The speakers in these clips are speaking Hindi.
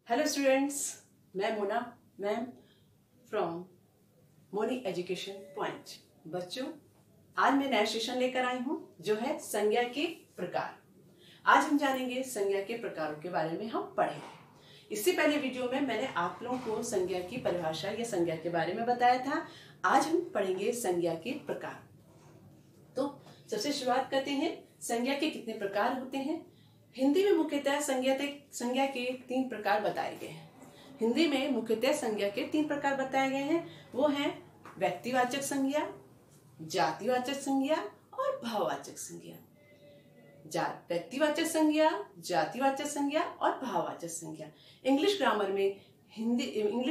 हेलो स्टूडेंट्स, मैं Mona ma'am from Moni education point. बच्चों, आज मैं नया सेशन लेकर आई हूँ जो है संज्ञा के प्रकार। आज हम जानेंगे संज्ञा के प्रकारों के बारे में हम पढ़ेंगे। इससे पहले वीडियो में मैंने आप लोगों को संज्ञा की परिभाषा या संज्ञा के बारे में बताया था। आज हम पढ़ेंगे संज्ञा के प्रकार। तो सबसे शुरुआत करते हैं, संज्ञा के कितने प्रकार होते हैं। हिंदी में मुख्यतः संज्ञा के 3 प्रकार बताए गए हैं। हिंदी में मुख्यतः संज्ञा के 3 प्रकार बताए गए हैं। वो हैं व्यक्तिवाचक संज्ञा, जातिवाचक संज्ञा और भाववाचक संज्ञा। व्यक्तिवाचक संज्ञा, जातिवाचक संज्ञा और भाववाचक संज्ञा। इंग्लिश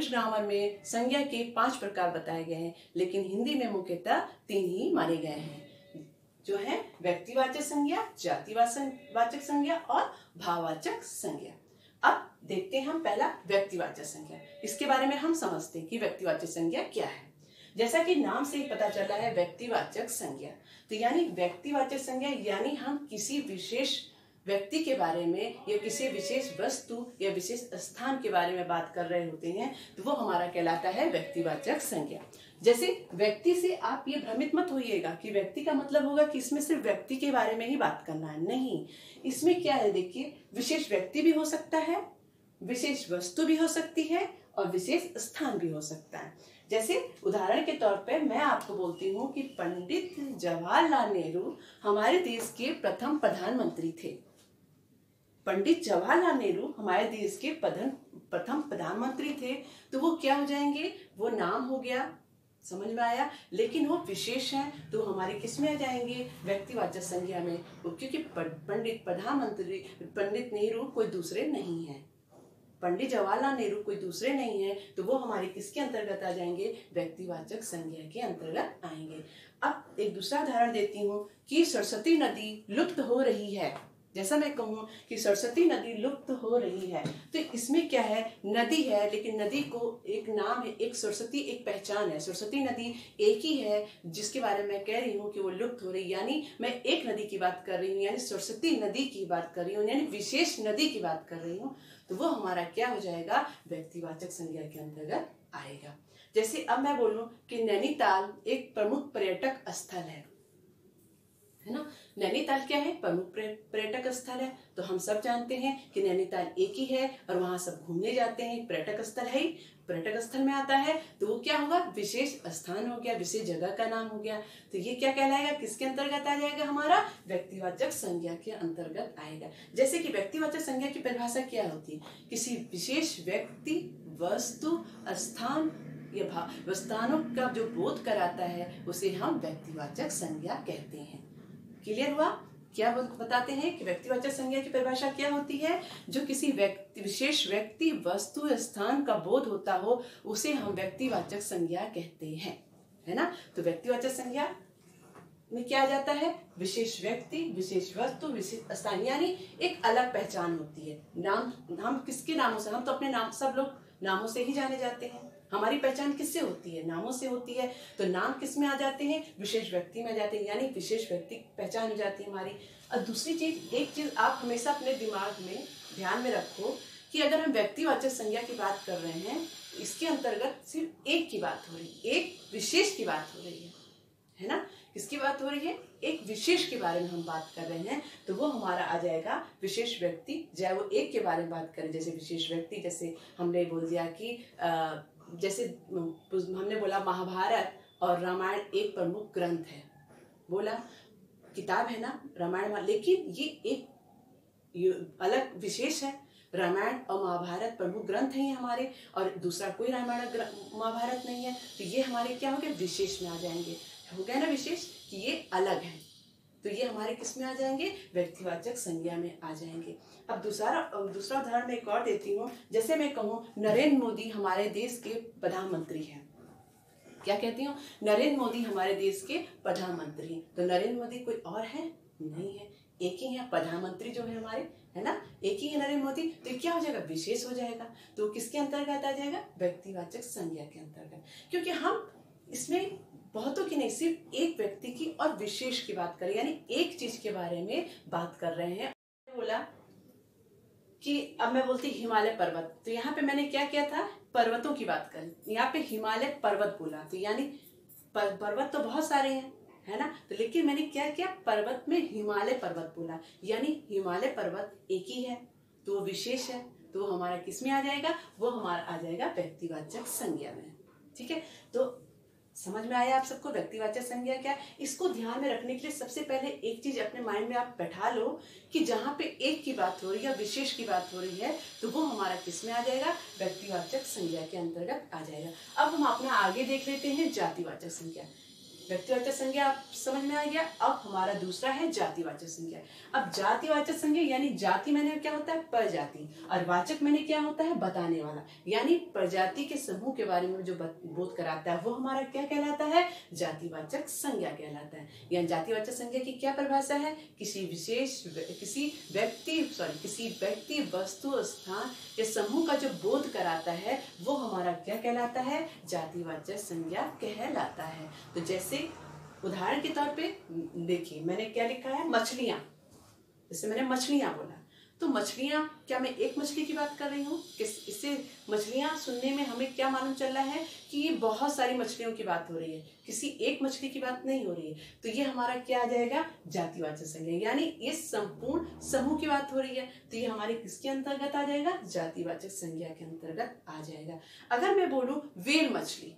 ग्रामर में संज्ञा के 5 प्रकार बताए गए हैं, लेकिन हिंदी में मुख्यतः 3 ही माने गए हैं, जो है व्यक्तिवाचक संज्ञा, जातिवाचक संज्ञा और भाववाचक संज्ञा। अब देखते हैं हम पहला व्यक्तिवाचक संज्ञा। इसके बारे में हम समझते हैं कि व्यक्तिवाचक संज्ञा क्या है। जैसा कि नाम से ही पता चला है व्यक्तिवाचक संज्ञा, तो यानी व्यक्तिवाचक संज्ञा यानी हम किसी विशेष व्यक्ति के बारे में या किसी विशेष वस्तु या विशेष स्थान के बारे में बात कर रहे होते हैं, तो वो हमारा कहलाता है व्यक्तिवाचक संज्ञा। जैसे व्यक्ति से आप ये भ्रमित मत होइएगा कि व्यक्ति का मतलब होगा कि इसमें सिर्फ व्यक्ति के बारे में ही बात करना है। नहीं, इसमें क्या है, देखिए, विशेष व्यक्ति भी हो सकता है, विशेष वस्तु भी हो सकती है और विशेष स्थान भी हो सकता है। जैसे उदाहरण के तौर पे मैं आपको बोलती हूँ कि पंडित जवाहरलाल नेहरू हमारे देश के प्रथम प्रधानमंत्री थे। पंडित जवाहरलाल नेहरू हमारे देश के प्रथम प्रधानमंत्री थे, तो वो क्या हो जाएंगे, वो नाम हो गया, समझ में आया। लेकिन वो विशेष हैं, तो हमारे किस में आ जाएंगे, व्यक्तिवाचक संज्ञा में, क्योंकि पंडित नेहरू कोई दूसरे नहीं है, पंडित जवाहरलाल नेहरू कोई दूसरे नहीं है, तो वो हमारे किसके अंतर्गत आ जाएंगे, व्यक्तिवाचक संज्ञा के अंतर्गत आएंगे। अब एक दूसरा उदाहरण देती हूँ कि सरस्वती नदी लुप्त हो रही है। जैसा मैं कहूँ कि सरस्वती नदी लुप्त हो रही है, तो इसमें क्या है, नदी है, लेकिन नदी को एक नाम है, एक सरस्वती एक पहचान है। सरस्वती नदी एक ही है जिसके बारे में मैं कह रही हूँ कि वो लुप्त हो रही, यानी मैं एक नदी की बात कर रही हूँ, यानी सरस्वती नदी की बात कर रही हूँ, यानी विशेष नदी की बात कर रही हूँ, तो वो हमारा क्या हो जाएगा, व्यक्तिवाचक संज्ञा के अंतर्गत आएगा। जैसे अब मैं बोलूं कि नैनीताल एक प्रमुख पर्यटक स्थल है ना। नैनीताल क्या है, प्रमुख पर्यटक स्थल है, तो हम सब जानते हैं कि नैनीताल एक ही है और वहां सब घूमने जाते हैं, पर्यटक स्थल है ही, पर्यटक स्थल में आता है, तो वो क्या होगा, विशेष स्थान हो गया, विशेष जगह का नाम हो गया। तो ये क्या कहलाएगा, किसके अंतर्गत आ जाएगा, हमारा व्यक्तिवाचक संज्ञा के अंतर्गत आएगा। जैसे कि व्यक्तिवाचक संज्ञा की परिभाषा क्या होती है, किसी विशेष व्यक्ति, वस्तु, स्थान या स्थानों का जो बोध कराता है उसे हम व्यक्तिवाचक संज्ञा कहते हैं। क्लियर हुआ? क्या बताते हैं कि व्यक्तिवाचक संज्ञा की परिभाषा क्या होती है, जो किसी विशेष व्यक्ति, वस्तु, स्थान का बोध होता हो उसे हम व्यक्तिवाचक संज्ञा कहते हैं, है ना। तो व्यक्तिवाचक संज्ञा में क्या आ जाता है, विशेष व्यक्ति, विशेष वस्तु, विशेष स्थान, यानी एक अलग पहचान होती है। नाम, हम किसके नामों से, हम तो अपने नाम, सब लोग नामों से ही जाने जाते हैं। हमारी पहचान किससे होती है, नामों से होती है, तो नाम किस में आ जाते हैं, विशेष व्यक्ति में आ जाते हैं, यानी विशेष व्यक्ति पहचान हो जाती है हमारी। और दूसरी चीज, एक चीज आप हमेशा अपने दिमाग में ध्यान में रखो कि अगर हम व्यक्तिवाचक संज्ञा की बात कर रहे हैं, इसके अंतर्गत सिर्फ एक की बात हो रही है, एक विशेष की बात हो रही है ना। किसकी बात हो रही है, एक विशेष के बारे में हम बात कर रहे हैं, तो वो हमारा आ जाएगा विशेष व्यक्ति, चाहे वो एक के बारे में बात करें। जैसे विशेष व्यक्ति, जैसे हमने बोल दिया कि जैसे हमने बोला महाभारत और रामायण एक प्रमुख ग्रंथ है, बोला किताब है ना रामायण, लेकिन ये एक अलग विशेष है। रामायण और महाभारत प्रमुख ग्रंथ हैं हमारे, और दूसरा कोई रामायण महाभारत नहीं है, तो ये हमारे क्या हो गए, विशेष में आ जाएंगे, हो गया ना विशेष, कि ये अलग है, तो ये हमारे किस में आ जाएंगे, व्यक्तिवाचक संज्ञा में आ जाएंगे। अब दूसरा उदाहरण मैं एक और देती हूँ। जैसे मैं कहूँ नरेंद्र मोदी हमारे देश के प्रधानमंत्री हैं, क्या कहती हूँ, नरेंद्र मोदी हमारे देश के प्रधानमंत्री हैं, तो नरेंद्र मोदी कोई और है, नहीं है, एक ही है प्रधानमंत्री जो है हमारे, है ना, एक ही है नरेंद्र मोदी, तो क्या हो जाएगा, विशेष हो जाएगा, तो किसके अंतर्गत आ जाएगा, व्यक्तिवाचक संज्ञा के अंतर्गत, क्योंकि हम इसमें बहुतों की नहीं, सिर्फ एक व्यक्ति की और विशेष की बात करें, यानी एक चीज के बारे में बात कर रहे हैं। बोला कि अब मैं बोलती हिमालय पर्वत, तो यहाँ पे मैंने क्या किया था, पर्वतों की बात करी, यहाँ पे हिमालय पर्वत बोला, तो यानी पर्वत तो बहुत सारे हैं, है ना, तो लेकिन मैंने क्या किया, पर्वत में हिमालय पर्वत बोला, यानी हिमालय पर्वत एक ही है तो वो विशेष है, तो वो हमारा किस में आ जाएगा, वो हमारा आ जाएगा व्यक्तिवाचक संज्ञा में। ठीक है, तो समझ में आया आप सबको व्यक्तिवाचक संज्ञा क्या है। इसको ध्यान में रखने के लिए सबसे पहले एक चीज अपने माइंड में आप बैठा लो कि जहाँ पे एक की बात हो रही है या विशेष की बात हो रही है तो वो हमारा किस में आ जाएगा, व्यक्तिवाचक संज्ञा के अंतर्गत आ जाएगा। अब हम अपना आगे देख लेते हैं जातिवाचक संज्ञा। व्यक्तिवाचक संज्ञा आप समझ में आ गया। अब हमारा दूसरा है जातिवाचक संज्ञा। अब जातिवाचक संज्ञा यानी जाति मैंने क्या होता है, प्रजाति, और वाचक मैंने क्या होता है, बताने वाला, यानी प्रजाति के समूह के बारे में जो बोध कराता है वो हमारा क्या कहलाता है, जातिवाचक संज्ञा कहलाता है। यानी जातिवाचक संज्ञा की क्या परिभाषा है, किसी व्यक्ति वस्तु स्थान या समूह का जो बोध कराता है वो हमारा क्या कहलाता है, जातिवाचक संज्ञा कहलाता है। तो जैसे उदाहरण के तौर पे देखिए मैंने क्या लिखा है, मछलियां, जैसे मैंने मछलियां बोला, तो मछलियां, क्या मैं एक मछली की बात कर रही हूँ, इससे मछलियां सुनने में हमें क्या मालूम चल रहा है कि ये बहुत सारी मछलियों की बात हो रही है, किसी एक मछली की बात नहीं हो रही है, तो ये हमारा क्या आ जाएगा, जातिवाचक संज्ञा, यानी इस संपूर्ण समूह की बात हो रही है, तो ये हमारे किसके अंतर्गत आ जाएगा, जातिवाचक संज्ञा के अंतर्गत आ जाएगा। अगर मैं बोलूं व्हेल मछली,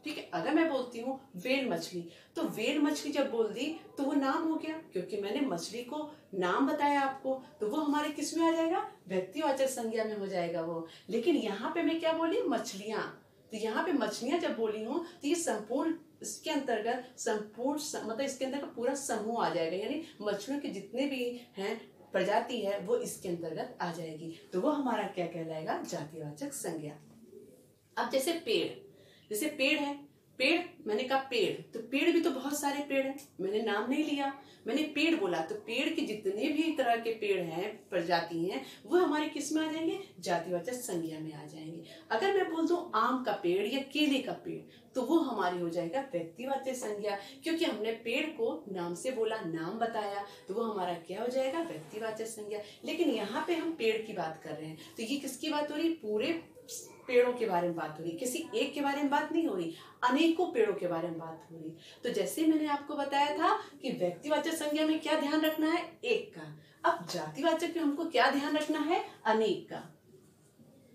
ठीक है, अगर मैं बोलती हूँ व्हेल मछली, तो व्हेल मछली जब बोल दी तो वो नाम हो गया, क्योंकि मैंने मछली को नाम बताया आपको, तो वो हमारे किस में आ जाएगा, व्यक्तिवाचक संज्ञा में हो जाएगा वो। लेकिन यहाँ पे मैं क्या बोली, मछलियां, तो यहाँ पे मछलियां जब बोली हूँ तो ये संपूर्ण, इसके अंतर्गत संपूर्ण मतलब इसके अंदर पूरा समूह आ जाएगा, यानी मछलियों के जितने भी हैं प्रजाति है वो इसके अंतर्गत आ जाएगी, तो वो हमारा क्या कहलाएगा, जातिवाचक संज्ञा। अब जैसे पेड़ है, पेड़ मैंने कहा पेड़, तो पेड़ भी तो बहुत सारे पेड़ हैं, मैंने नाम नहीं लिया, मैंने पेड़ बोला, तो पेड़ के जितने भी तरह के पेड़ हैं, प्रजाति हैं, वो हमारे किस में आ जाएंगे, जातिवाचक संज्ञा में आ जाएंगे। अगर मैं बोल दूं आम का पेड़ या केले का पेड़, तो वो हमारी हो जाएगा व्यक्तिवाचक संज्ञा, क्योंकि हमने पेड़ को नाम से बोला, नाम बताया, तो वो हमारा क्या हो जाएगा, व्यक्तिवाचक संज्ञा। लेकिन यहाँ पे हम पेड़ की बात कर रहे हैं, तो ये किसकी बात हो रही है, पूरे पेड़ों के बारे में बात हो रही, किसी एक के बारे में बात नहीं हो रही, अनेकों पेड़ों के बारे में बात हो रही। तो जैसे मैंने आपको बताया था कि व्यक्तिवाचक संज्ञा में क्या ध्यान रखना है, एक का, अब जातिवाचक में हमको क्या ध्यान रखना है, अनेक का।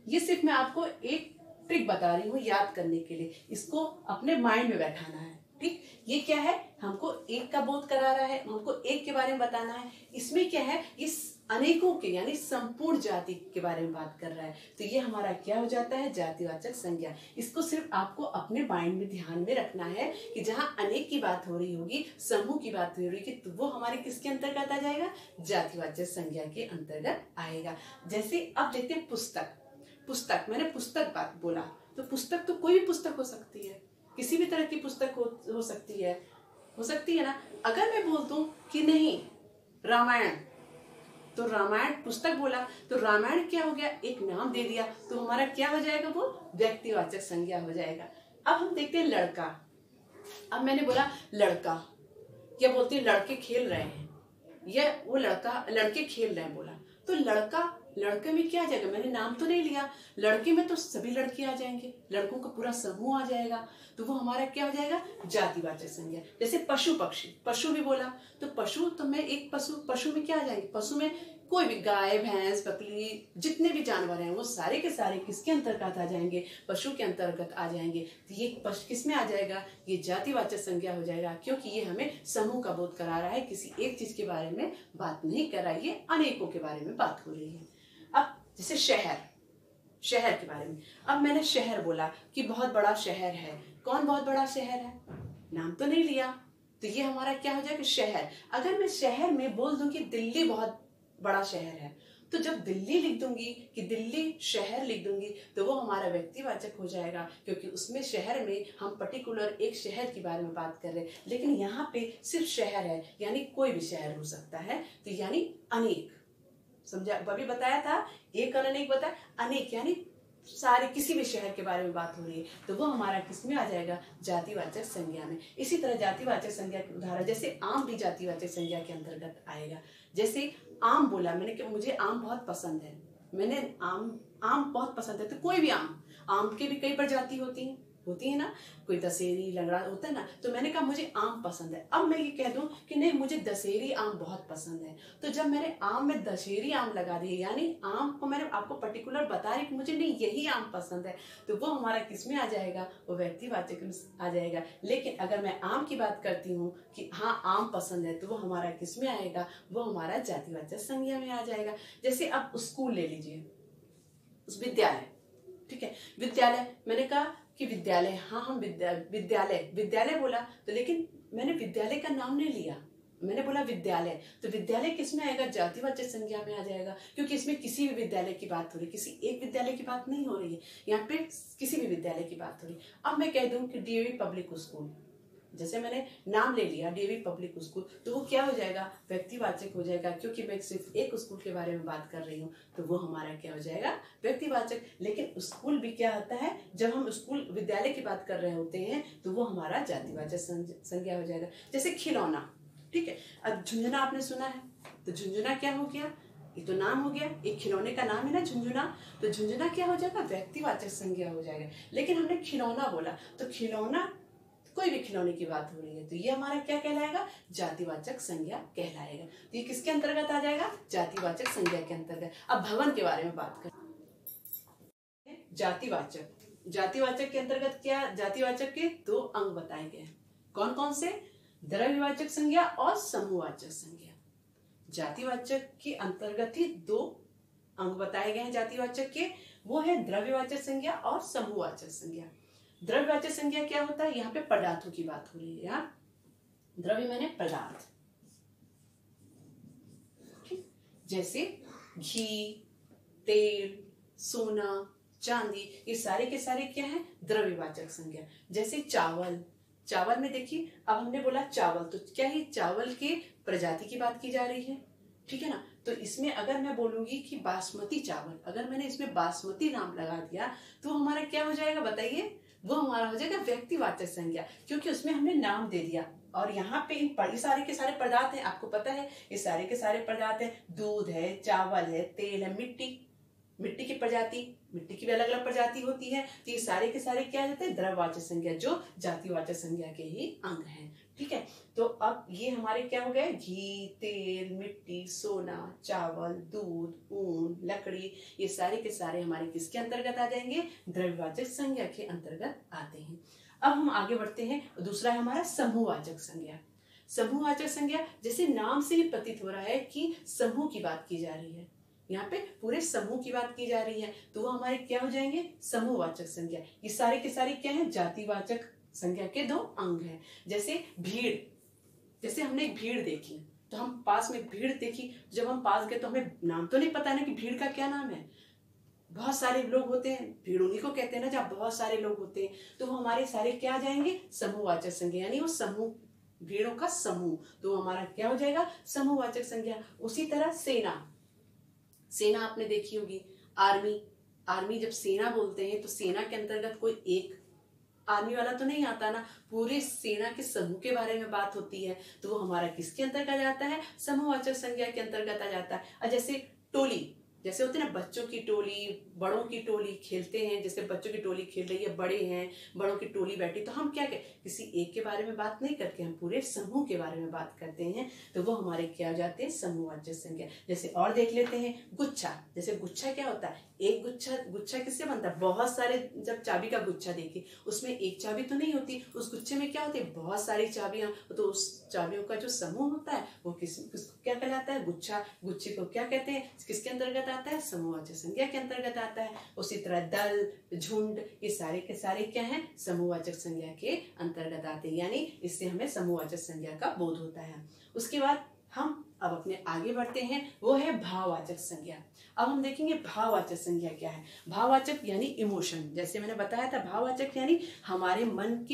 ये सिर्फ मैं आपको एक ट्रिक बता रही हूँ याद करने के लिए, इसको अपने माइंड में बैठाना है। ठीक, ये क्या है, हमको एक का बोध करा रहा है, हमको एक के बारे में बताना है, इसमें क्या है, इस अनेकों के यानी संपूर्ण जाति के बारे में बात कर रहा है, तो ये हमारा क्या हो जाता है, जातिवाचक संज्ञा। इसको सिर्फ आपको अपने माइंड में ध्यान में रखना है कि जहां अनेक की बात हो रही होगी, समूह की बात हो रही होगी, तो वो हमारे किसके अंतर्गत आ जाएगा, जातिवाचक संज्ञा के अंतर्गत आएगा। जैसे अब देखते हैं पुस्तक, मैंने पुस्तक बात बोला, तो पुस्तक तो कोई भी पुस्तक हो सकती है, किसी भी तरह की पुस्तक हो सकती है ना। अगर मैं बोल दूं कि नहीं रामायण, तो रामायण पुस्तक बोला, तो रामायण क्या हो गया, एक नाम दे दिया, तो हमारा क्या हो जाएगा, वो व्यक्तिवाचक संज्ञा हो जाएगा। अब हम देखते हैं लड़का। अब मैंने बोला लड़का, या बोलते हैं लड़के खेल रहे हैं, या वो लड़के खेल रहे हैं बोला, तो लड़के में क्या आ जाएगा, मैंने नाम तो नहीं लिया, लड़के में तो सभी लड़के आ जाएंगे, लड़कों का पूरा समूह आ जाएगा, तो वो हमारा क्या हो जाएगा, जातिवाचक संज्ञा। जैसे पशु पक्षी, पशु भी बोला, तो पशु तो मैं एक पशु में क्या आ जाएंगे, पशु में कोई भी गाय भैंस बकरी जितने भी जानवर हैं वो सारे के सारे किसके अंतर्गत आ जाएंगे, पशु के अंतर्गत आ जाएंगे। तो ये किस में आ जाएगा, ये जातिवाचक संज्ञा हो जाएगा, क्योंकि ये हमें समूह का बोध करा रहा है, किसी एक चीज के बारे में बात नहीं कर रहा है, ये अनेकों के बारे में बात हो रही है। अब जैसे शहर के बारे में, अब मैंने शहर बोला कि बहुत बड़ा शहर है, कौन बहुत बड़ा शहर है, नाम तो नहीं लिया, तो ये हमारा क्या हो जाएगा, शहर। अगर मैं शहर में बोल दूं कि दिल्ली बहुत बड़ा शहर है, तो जब दिल्ली लिख दूंगी कि दिल्ली शहर लिख दूंगी, तो वो हमारा व्यक्तिवाचक हो जाएगा, क्योंकि उसमें शहर में हम पर्टिकुलर एक शहर के बारे में बात कर रहे हैं। लेकिन यहाँ पे सिर्फ शहर है, यानी कोई भी शहर हो सकता है, तो यानी अनेक, समझा, अभी बताया था एक और अनेक बताया, अनेक यानी सारे किसी भी शहर के बारे में बात हो रही है, तो वो हमारा किस में आ जाएगा, जातिवाचक संज्ञा में। इसी तरह जातिवाचक संज्ञा के उदाहरण, जैसे आम भी जातिवाचक संज्ञा के अंतर्गत आएगा। जैसे आम बोला मैंने कि मुझे आम बहुत पसंद है, मैंने आम आम बहुत पसंद है, तो कोई भी आम के भी कई प्रजाति होती है ना, कोई दशहरी लंगड़ा होता है ना, तो मैंने कहा मुझे आम पसंद है। अब मैं ये कह दूं कि नहीं मुझे दशहरी आम बहुत पसंद है, तो जब मैंने आम में दशहरी आम लगा दिए, यानी आम को मैंने आपको पर्टिकुलर बता रही कि मुझे नहीं यही आम पसंद है, तो वो हमारा किस में आ जाएगा, वो व्यक्तिवाचक में आ जाएगा। लेकिन अगर मैं आम की बात करती हूँ कि हाँ आम पसंद है, तो वो हमारा किस में आएगा, वो हमारा जातिवाचक संज्ञा में आ जाएगा। जैसे अब स्कूल ले लीजिए, विद्यालय, ठीक है, विद्यालय, मैंने कहा कि विद्यालय, हाँ हम विद्यालय बोला, तो लेकिन मैंने विद्यालय का नाम नहीं लिया, मैंने बोला विद्यालय, तो विद्यालय किस में आएगा, जातिवाचक संज्ञा में आ जाएगा, क्योंकि इसमें किसी भी विद्यालय की बात हो रही, किसी एक विद्यालय की बात नहीं हो रही है, यहाँ पे किसी भी विद्यालय की बात हो रही। अब मैं कह दूं कि डीएवी पब्लिक स्कूल, जैसे मैंने नाम ले लिया डीएवी पब्लिक स्कूल, तो वो क्या हो जाएगा, व्यक्तिवाचक हो जाएगा, क्योंकि मैं सिर्फ एक स्कूल के बारे में बात कर रही हूँ, तो वो हमारा क्या हो जाएगा, व्यक्तिवाचक। लेकिन स्कूल भी क्या होता है, जब हम स्कूल विद्यालय की बात कर रहे होते हैं, तो वो हमारा जातिवाचक संज्ञा हो जाएगा। जैसे खिलौना, ठीक है, अब झुंझुना आपने सुना है, तो झुंझुना क्या हो गया, ये तो नाम हो गया, एक खिलौने का नाम है ना झुंझुना, तो झुंझुना क्या हो जाएगा, व्यक्तिवाचक संज्ञा हो जाएगा। लेकिन हमने खिलौना बोला, तो खिलौना कोई भी खिलौने की बात हो रही है, तो ये हमारा क्या कहलाएगा, जातिवाचक संज्ञा कहलाएगा। तो ये किसके अंतर्गत आ जाएगा, जातिवाचक संज्ञा के अंतर्गत। अब भवन के बारे में बात करें, जातिवाचक के अंतर्गत क्या, जातिवाचक के दो अंग बताए गए हैं, कौन कौन से, द्रव्यवाचक संज्ञा और समूहवाचक संज्ञा। जातिवाचक के अंतर्गत ही दो अंग बताए गए हैं जातिवाचक के, वो है द्रव्यवाचक संज्ञा और समूहवाचक संज्ञा। द्रव्यवाचक संज्ञा क्या होता है, यहाँ पे पदार्थों की बात हो रही है, यहाँ द्रव्य माने पदार्थ, ठीक, जैसे घी, तेल, सोना, चांदी, ये सारे के सारे क्या है, द्रव्यवाचक संज्ञा। जैसे चावल में देखिए, अब हमने बोला चावल, तो क्या ही चावल के प्रजाति की बात की जा रही है, ठीक है ना, तो इसमें अगर मैं बोलूंगी कि बासमती चावल, अगर मैंने इसमें बासमती नाम लगा दिया, तो हमारा क्या हो जाएगा बताइए, वो हमारा हो जाएगा व्यक्तिवाचक संज्ञा, क्योंकि उसमें हमने नाम दे दिया। और यहाँ पे इन सारे के सारे पदार्थ हैं, आपको पता है ये सारे के सारे पदार्थ हैं, दूध है, चावल है, तेल है, मिट्टी की प्रजाति, मिट्टी की भी अलग अलग प्रजाति होती है, तो ये सारे के सारे क्या जाते हैं, द्रव्यवाचक संज्ञा, जो जातिवाचक संज्ञा के ही अंग हैं, ठीक है। तो अब ये हमारे क्या हो गए, घी, तेल, मिट्टी, सोना, चावल, दूध, ऊन, लकड़ी, ये सारे के सारे हमारे किसके अंतर्गत आ जाएंगे, द्रव्यवाचक संज्ञा के अंतर्गत आते हैं। अब हम आगे बढ़ते हैं, दूसरा है हमारा समूहवाचक संज्ञा। समूहवाचक संज्ञा, जैसे नाम से ही प्रतीत हो रहा है कि समूह की बात की जा रही है, यहाँ पे पूरे समूह की बात की जा रही है, तो वो हमारे क्या हो जाएंगे, समूहवाचक संज्ञा। ये सारे के सारे क्या है, जातिवाचक संज्ञा के दो अंग हैं। जैसे भीड़, जैसे हमने एक भीड़ देखी, तो हम पास में भीड़ देखी, जब हम पास गए तो हमें नाम तो नहीं पता ना कि भीड़ का क्या नाम है, बहुत सारे लोग होते हैं, भीड़ उन्हीं को कहते हैं ना जब बहुत सारे लोग होते हैं, तो वो हमारे सारे क्या आ जाएंगे, समूहवाचक संज्ञा, यानी वो समूह, भीड़ों का समूह, तो हमारा क्या हो जाएगा, समूहवाचक संज्ञा। उसी तरह सेना आपने देखी होगी, आर्मी जब सेना बोलते हैं, तो सेना के अंतर्गत कोई एक आर्मी वाला तो नहीं आता ना, पूरे सेना के समूह के बारे में बात होती है, तो वो हमारा किसके अंतर्गत आता है, समूहवाचक संज्ञा के अंतर्गत आ जाता है। और जैसे टोली, जैसे होते हैं ना बच्चों की टोली, बड़ों की टोली खेलते हैं, जैसे बच्चों की टोली खेल रही है, बड़े हैं, बड़ों की टोली बैठी, तो हम क्या कहें, किसी एक के बारे में बात नहीं करके हम पूरे समूह के बारे में बात करते हैं, तो वो हमारे क्या हो जाते हैं, समूहवाचक संज्ञा। जैसे और देख लेते हैं गुच्छा, जैसे गुच्छा क्या होता है, एक गुच्छा किससे बनता है, बहुत सारे, जब चाबी का गुच्छा देखिए उसमें एक चाबी तो नहीं होती, उस गुच्छे में क्या होती है, बहुत सारी चाबियां, तो उस चाबियों का जो समूह होता है वो किसको क्या कहलाता है, गुच्छा। गुच्छे को क्या कहते हैं, किसके अंतर्गत आता है, समूहवाचक संज्ञा के अंतर्गत आता है। उसी तरह दल, झुंड, ये सारे के सारे क्या है, समूहवाचक संज्ञा के अंतर्गत आते हैं, यानी इससे हमें समूहवाचक संज्ञा का बोध होता है। उसके बाद हम अब अपने आगे बढ़ते हैं, वो है भाववाचक संज्ञा। अब हम देखेंगे भाववाचक संज्ञा क्या है। भाववाचक यानी इमोशन, जैसे मैंने बताया था, भाववाचक यानी हमारे मन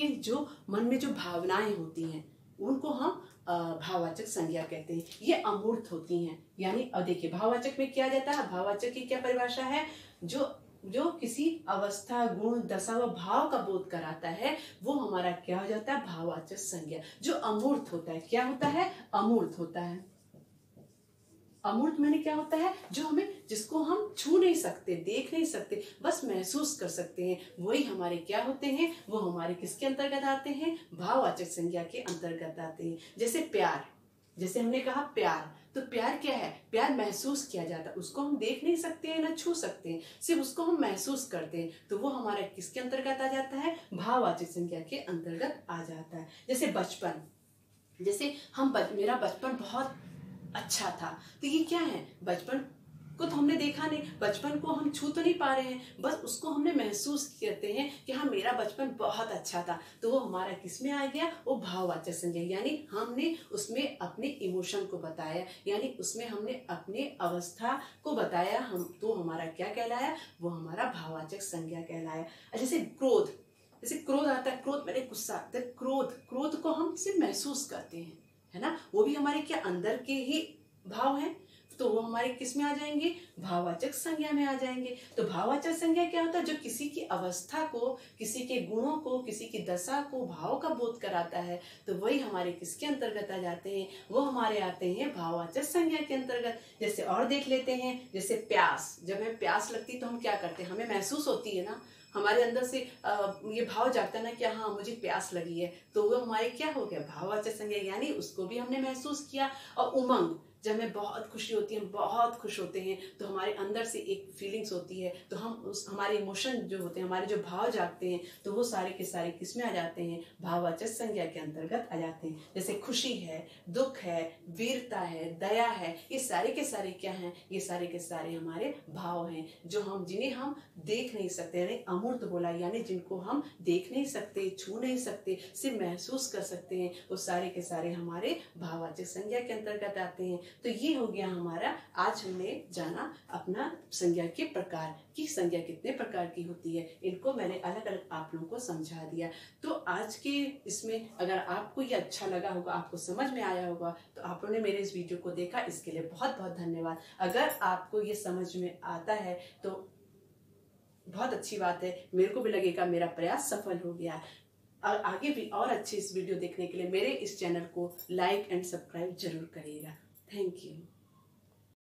में जो भावनाएं होती हैं उनको हम भाववाचक संज्ञा कहते हैं। ये अमूर्त होती हैं, यानी अब देखिए भाववाचक में क्या जाता है, भाववाचक की क्या परिभाषा है, जो किसी अवस्था, गुण, दशा व भाव का बोध कराता है, वो हमारा क्या हो जाता है, भाववाचक संज्ञा। जो अमूर्त होता है, क्या होता है, अमूर्त होता है। अमूर्त माने क्या होता है, जो हमें, जिसको हम छू नहीं सकते, देख नहीं सकते, बस महसूस कर सकते हैं, वही हमारे क्या होते हैं, वो हमारे किसके अंतर्गत आते हैं, भाववाचक संज्ञा के अंतर्गत आते हैं। जैसे प्यार, जैसे हमने कहा प्यार, तो प्यार क्या है, प्यार महसूस किया जाता है, उसको हम देख नहीं सकते हैं ना छू सकते हैं, सिर्फ उसको हम महसूस करते हैं, तो वो हमारा किसके अंतर्गत आ जाता है, भाववाचक संज्ञा के अंतर्गत आ जाता है। जैसे बचपन, जैसे मेरा बचपन बहुत अच्छा था, तो ये क्या है, बचपन को तो हमने देखा नहीं, बचपन को हम छू तो नहीं पा रहे हैं, बस उसको हमने महसूस करते हैं कि हाँ मेरा बचपन बहुत अच्छा था, तो वो हमारा किस में आ गया, वो भाववाचक संज्ञा, यानी हमने उसमें अपने इमोशन को बताया, यानी उसमें हमने अपने अवस्था को बताया, हम तो हमारा क्या कहलाया, वो हमारा भाववाचक संज्ञा कहलाया। जैसे क्रोध, जैसे क्रोध आता है, क्रोध मैंने गुस्सा आता है, क्रोध को हम सिर्फ महसूस करते हैं, है ना, वो भी हमारे क्या अंदर के ही भाव हैं, तो वो हमारे किस में आ जाएंगे, भाववाचक संज्ञा में आ जाएंगे। तो भाववाचक संज्ञा क्या होता है, जो किसी की अवस्था को, किसी के गुणों को, किसी की दशा को, भाव का बोध कराता है, तो वही हमारे किसके अंतर्गत आ जाते हैं, वो हमारे आते हैं भाववाचक संज्ञा के अंतर्गत। जैसे और देख लेते हैं, जैसे प्यास, जब हमें प्यास लगती तो हम क्या करते हैं, हमें महसूस होती है ना, हमारे अंदर से ये भाव जागता है ना कि हाँ मुझे प्यास लगी है, तो वो हमारे क्या हो गया, भाववाचक संज्ञा, यानी उसको भी हमने महसूस किया। और उमंग, जब हमें बहुत खुशी होती है, हम बहुत खुश होते हैं, तो हमारे अंदर से एक फीलिंग्स होती है, तो हम उस हमारे इमोशन जो होते हैं, हमारे जो भाव जागते हैं, तो वो सारे के सारे किस में आ जाते हैं, भाववाचक संज्ञा के अंतर्गत आ जाते हैं। जैसे खुशी है, दुख है, वीरता है, दया है, ये सारे के सारे क्या हैं, ये सारे के सारे हमारे भाव हैं, जो हम, जिन्हें हम देख नहीं सकते, यानी अमूर्त बोला, यानी जिनको हम देख नहीं सकते, छू नहीं सकते, सिर्फ महसूस कर सकते हैं, वो सारे के सारे हमारे भाववाचक संज्ञा के अंतर्गत आते हैं। तो ये हो गया हमारा, आज हमने जाना अपना संज्ञा के प्रकार की, संज्ञा कितने प्रकार की होती है, इनको मैंने अलग अलग आप लोगों को समझा दिया। तो आज के इसमें अगर आपको ये अच्छा लगा होगा, आपको समझ में आया होगा, तो आप लोगों ने मेरे इस वीडियो को देखा, इसके लिए बहुत बहुत धन्यवाद। अगर आपको ये समझ में आता है तो बहुत अच्छी बात है, मेरे को भी लगेगा मेरा प्रयास सफल हो गया। और आगे भी और अच्छे इस वीडियो देखने के लिए मेरे इस चैनल को लाइक एंड सब्सक्राइब जरूर करिएगा। Thank you.